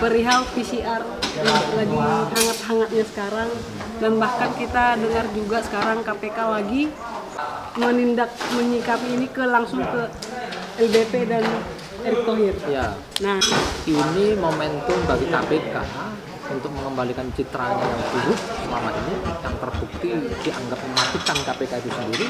perihal PCR yang lagi hangat-hangatnya sekarang, dan bahkan kita dengar juga sekarang KPK lagi menyikapi ini langsung ke LBP dan Erick Thohir. Ya. Nah, Ini momentum bagi KPK untuk mengembalikan citranya yang buruk selama ini, yang terbukti dianggap mematikan KPK itu sendiri,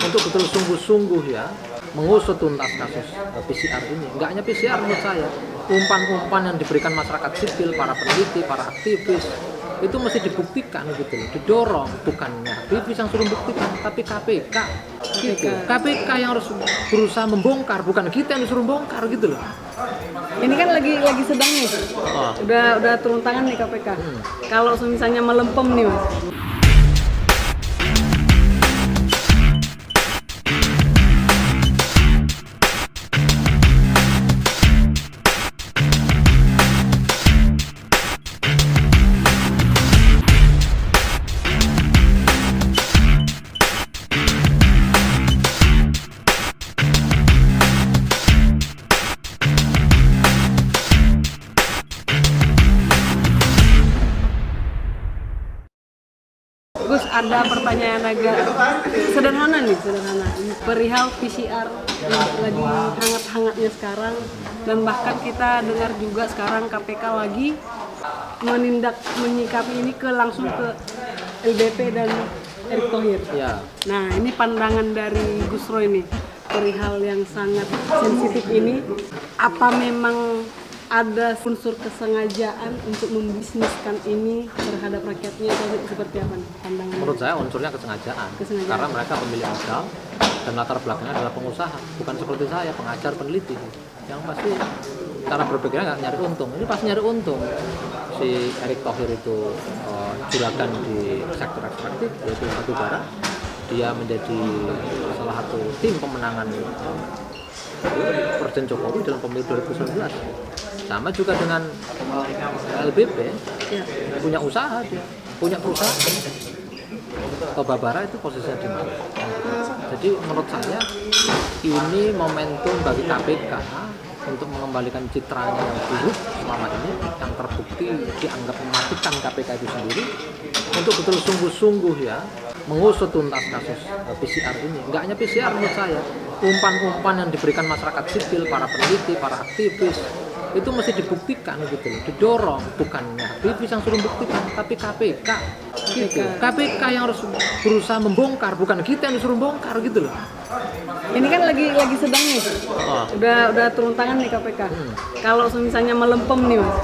untuk betul sungguh-sungguh ya mengusut tuntas kasus PCR ini. Nggak hanya PCR menurut saya, umpan-umpan yang diberikan masyarakat sipil, para peneliti, para aktivis, itu mesti dibuktikan gitu loh, didorong, bukannya aktivis yang suruh buktikan, tapi KPK gitu. KPK yang harus berusaha membongkar, bukan kita yang disuruh bongkar gitu loh. ini kan lagi sedang nih, udah turun tangan nih KPK. Kalau misalnya melempem nih Mas, Gus, ada pertanyaan agak sederhana. Perihal PCR yang lagi hangat-hangatnya sekarang, dan bahkan kita dengar juga sekarang KPK lagi menyikapi ini langsung ke LBP dan Erick Thohir. Ya. Nah, ini pandangan dari Gus Roy nih perihal yang sangat sensitif ini. Apa memang ada unsur kesengajaan untuk membisniskan ini terhadap rakyatnya, atau seperti apa nih pandangan? Menurut saya unsurnya kesengajaan. Karena mereka pemilik modal dan latar belakangnya adalah pengusaha, bukan seperti saya, pengajar, peneliti, yang pasti cara berpikirnya nggak nyari untung. Ini pasti nyari untung. Si Erick Thohir itu juragan di sektor ekstraktif, yaitu batu bara. Dia menjadi salah satu tim pemenangan Presiden Jokowi dalam pemilu 2019. Sama juga dengan LBP, punya usaha, dia punya perusahaan. Toba Bara itu posisinya di mana? Jadi menurut saya ini momentum bagi KPK untuk mengembalikan citranya yang buruk selama ini, yang terbukti dianggap mematikan KPK itu sendiri, untuk betul sungguh-sungguh ya mengusut tuntas kasus PCR ini. Nggak hanya PCR menurut saya, umpan-umpan yang diberikan masyarakat sipil, para peneliti, para aktivis, itu mesti dibuktikan gitu loh, didorong, bukannya aktivis yang suruh buktikan, tapi KPK gitu. KPK yang harus berusaha membongkar, bukan kita yang disuruh bongkar gitu loh. Ini kan lagi sedang nih, udah turun tangan nih KPK. Kalau misalnya melempem nih Mas,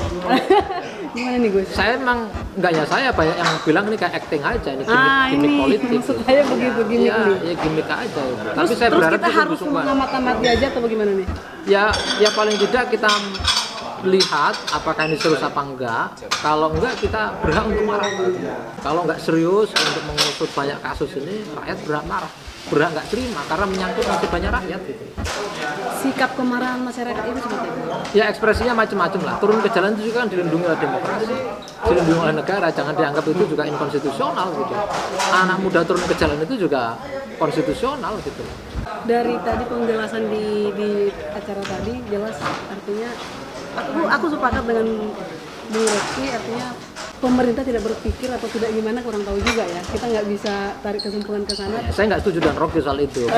gimana nih Gus? Saya emang saya banyak yang bilang ini kayak acting aja, ini gimmick politik. Maksud saya begitu gimmick nih. Ya gimmick aja. Tapi saya berharap kita harus mengamati aja atau bagaimana nih? Ya paling tidak kita lihat apakah ini serius apa enggak. Kalau enggak, kita berhak untuk marah. Kalau enggak serius untuk mengusut banyak kasus ini, rakyat berhak marah, berhak nggak terima karena menyangkut nasib banyak rakyat gitu. Sikap kemarahan masyarakat itu seperti apa? Ya ekspresinya macam-macam lah. Turun ke jalan itu juga kan dilindungi oleh demokrasi, dilindungi oleh negara. Jangan dianggap itu juga inkonstitusional gitu. Anak muda turun ke jalan itu juga konstitusional gitu. Dari tadi penjelasan di acara tadi jelas, artinya aku sepakat dengan Bung Reski, artinya pemerintah tidak berpikir atau tidak gimana, kurang tahu juga ya. Kita nggak bisa tarik kesimpulan ke sana. Saya nggak setuju dengan Rocky soal itu.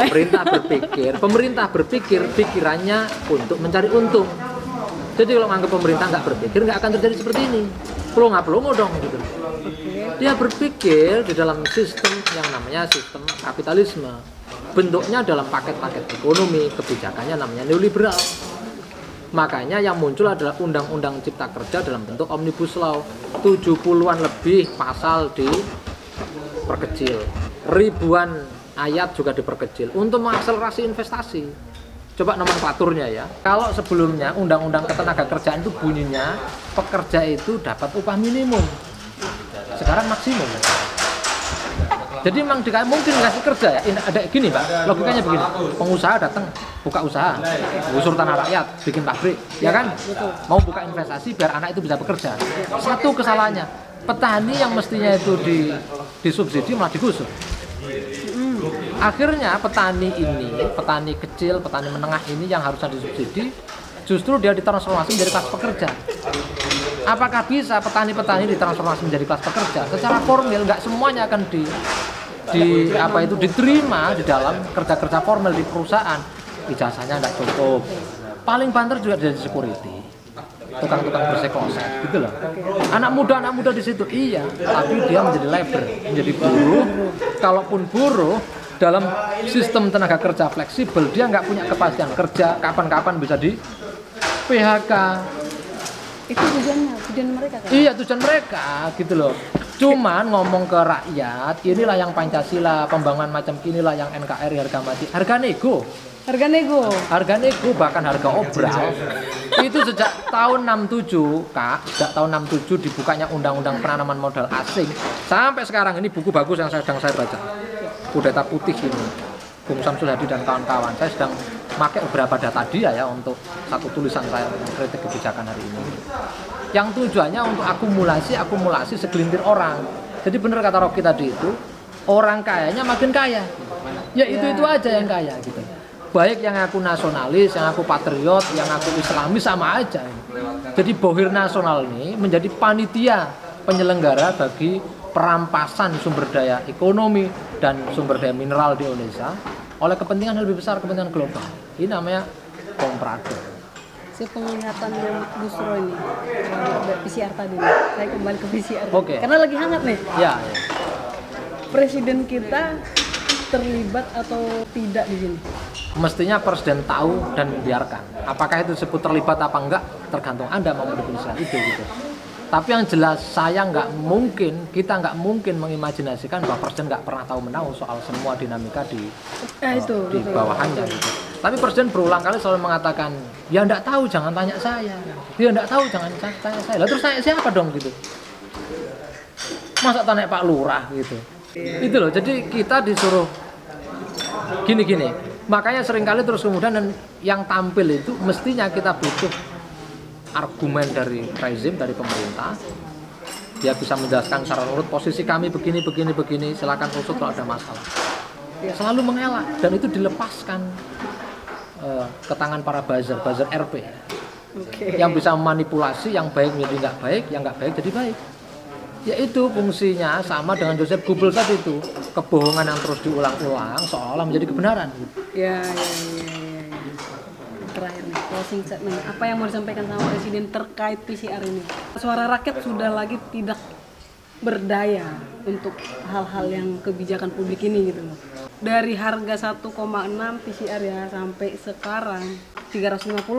Pemerintah berpikir pikirannya untuk mencari untung. Jadi kalau menganggap pemerintah nggak berpikir, nggak akan terjadi seperti ini. Pelongo dong gitu. Dia berpikir di dalam sistem yang namanya sistem kapitalisme. Bentuknya dalam paket-paket ekonomi, kebijakannya namanya neoliberal. Makanya yang muncul adalah undang-undang cipta kerja dalam bentuk omnibus law. 70-an lebih pasal diperkecil, ribuan ayat juga diperkecil untuk mengakselerasi investasi. Coba nomenklaturnya ya. Kalau sebelumnya undang-undang ketenaga kerjaan itu bunyinya pekerja itu dapat upah minimum, sekarang maksimum. Jadi memang mungkin ngasih kerja ya. Ada gini Pak, logikanya begini. Pengusaha datang buka usaha, gusur tanah rakyat, bikin pabrik, ya kan? Mau buka investasi biar anak itu bisa bekerja. Satu kesalahannya, petani yang mestinya itu disubsidi malah digusur. Akhirnya petani kecil, petani menengah ini yang harusnya disubsidi, justru dia ditransformasi menjadi kelas pekerja. Apakah bisa petani-petani ditransformasi menjadi kelas pekerja? Secara formil nggak semuanya akan diterima di dalam kerja-kerja formal di perusahaan. Ijazahnya nggak cukup. Paling banter juga jadi security, tukang-tukang bersih kloset, gitu loh. Anak muda di situ, iya, tapi dia menjadi labor, menjadi buruh. Kalaupun buruh dalam sistem tenaga kerja fleksibel, dia nggak punya kepastian kerja, kapan-kapan bisa di PHK. Itu tujuan mereka kan? Iya, tujuan mereka, gitu loh. Cuman ngomong ke rakyat, inilah yang Pancasila, pembangunan macam inilah yang NKRI, harga mati, harga nego, bahkan harga obral. Itu sejak tahun 67, Kak, sejak tahun 67 dibukanya undang-undang penanaman modal asing. Sampai sekarang ini buku bagus yang sedang saya baca. Kudeta Putih ini, Bung Samsul Hadi dan kawan-kawan. Saya sedang pakai beberapa data dia ya untuk satu tulisan saya kritik kebijakan hari ini. Yang tujuannya untuk akumulasi segelintir orang. Jadi benar kata Rocky tadi itu, orang kayanya makin kaya. Ya itu aja yang kaya gitu. Baik yang aku nasionalis, yang aku patriot, yang aku islamis sama aja. Jadi Bohir Nasional ini menjadi panitia penyelenggara bagi perampasan sumber daya ekonomi dan sumber daya mineral di Indonesia oleh kepentingan yang lebih besar, kepentingan global. Ini namanya komprador. Si penglihatannya Gus Roy ini, PCR tadi nih. Saya kembali ke PCR. Oke. Karena lagi hangat nih. Ya. Presiden kita terlibat atau tidak di sini? Mestinya presiden tahu dan membiarkan. Apakah itu disebut terlibat apa enggak, tergantung Anda mau mendefinisikan itu gitu. Tapi yang jelas kita nggak mungkin mengimajinasikan bahwa presiden nggak pernah tahu menahu soal semua dinamika di bawahannya gitu. Tapi presiden berulang kali selalu mengatakan, ya nggak tahu jangan tanya saya, dia nggak tahu jangan tanya saya. Lalu terus tanya siapa dong gitu? Masa tanya Pak Lurah gitu? Itu loh. Jadi kita disuruh gini. Makanya seringkali terus kemudian yang tampil itu mestinya kita butuh argumen dari rezim, dari pemerintah. Dia bisa menjelaskan secara urut posisi kami begini, silakan usut kalau ada masalah. Selalu mengelak dan itu dilepaskan ke tangan para buzzer RP. Yang bisa memanipulasi yang baik menjadi nggak baik, yang nggak baik jadi baik. Yaitu fungsinya sama dengan Joseph Goebbels tadi itu, kebohongan yang terus diulang-ulang seolah menjadi kebenaran. Ya. Terakhir nih, closing statement. Apa yang mau disampaikan sama Presiden terkait PCR ini? Suara rakyat sudah lagi tidak berdaya untuk hal-hal yang kebijakan publik ini gitu loh. Dari harga 1,6 PCR ya sampai sekarang 350.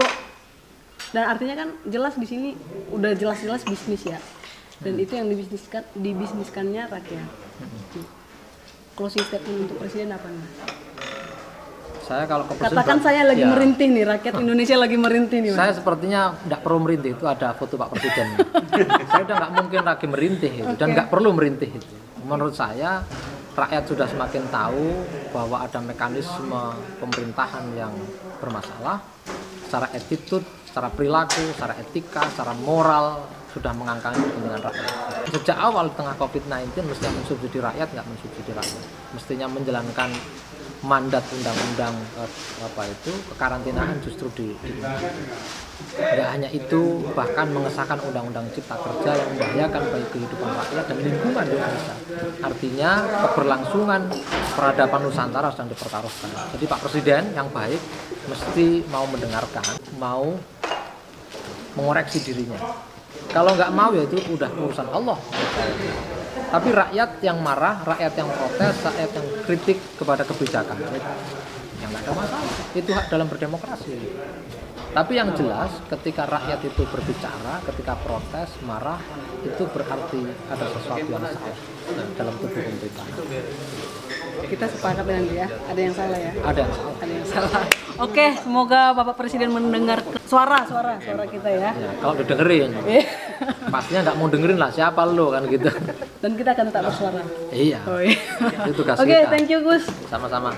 Dan artinya kan jelas di sini udah jelas-jelas bisnis ya. Dan itu yang dibisniskannya rakyat. Closing statement untuk Presiden apa nih? Saya kalau ke presiden katakan saya lagi merintih nih, rakyat Indonesia lagi merintih nih. Saya sepertinya nggak perlu merintih, itu ada foto Pak Presiden. Saya udah nggak mungkin lagi merintih itu, dan nggak perlu merintih itu. Menurut saya rakyat sudah semakin tahu bahwa ada mekanisme pemerintahan yang bermasalah secara attitude, secara perilaku, secara etika, secara moral sudah mengangkangi kepentingan rakyat. Sejak awal di tengah COVID-19 mestinya mensubsidi rakyat, nggak mensubsidi rakyat. Mestinya menjalankan mandat undang-undang kekarantinaan justru nggak hanya itu, bahkan mengesahkan undang-undang cipta kerja yang membahayakan bagi kehidupan rakyat dan lingkungan di Indonesia. Artinya keberlangsungan peradaban Nusantara sedang dipertaruhkan. Jadi Pak Presiden yang baik mesti mau mendengarkan, mau mengoreksi dirinya. Kalau nggak mau ya itu udah urusan Allah. Tapi rakyat yang marah, rakyat yang protes, rakyat yang kritik kepada kebijakan, yang nggak ada masalah. Itu hak dalam berdemokrasi. Tapi yang jelas ketika rakyat itu berbicara, ketika protes, marah, itu berarti ada sesuatu yang salah dalam tubuh pemerintahan. Kita sepakat dengan dia, ada yang salah ya? Ada yang salah. Oke, semoga Bapak Presiden mendengar suara kita ya. Kalau didengerin, pastinya nggak mau dengerin lah, siapa lo kan gitu. Dan kita akan tetap bersuara. Iya. Oh, iya. Itu tugas kita. Oke, thank you Gus. Sama-sama.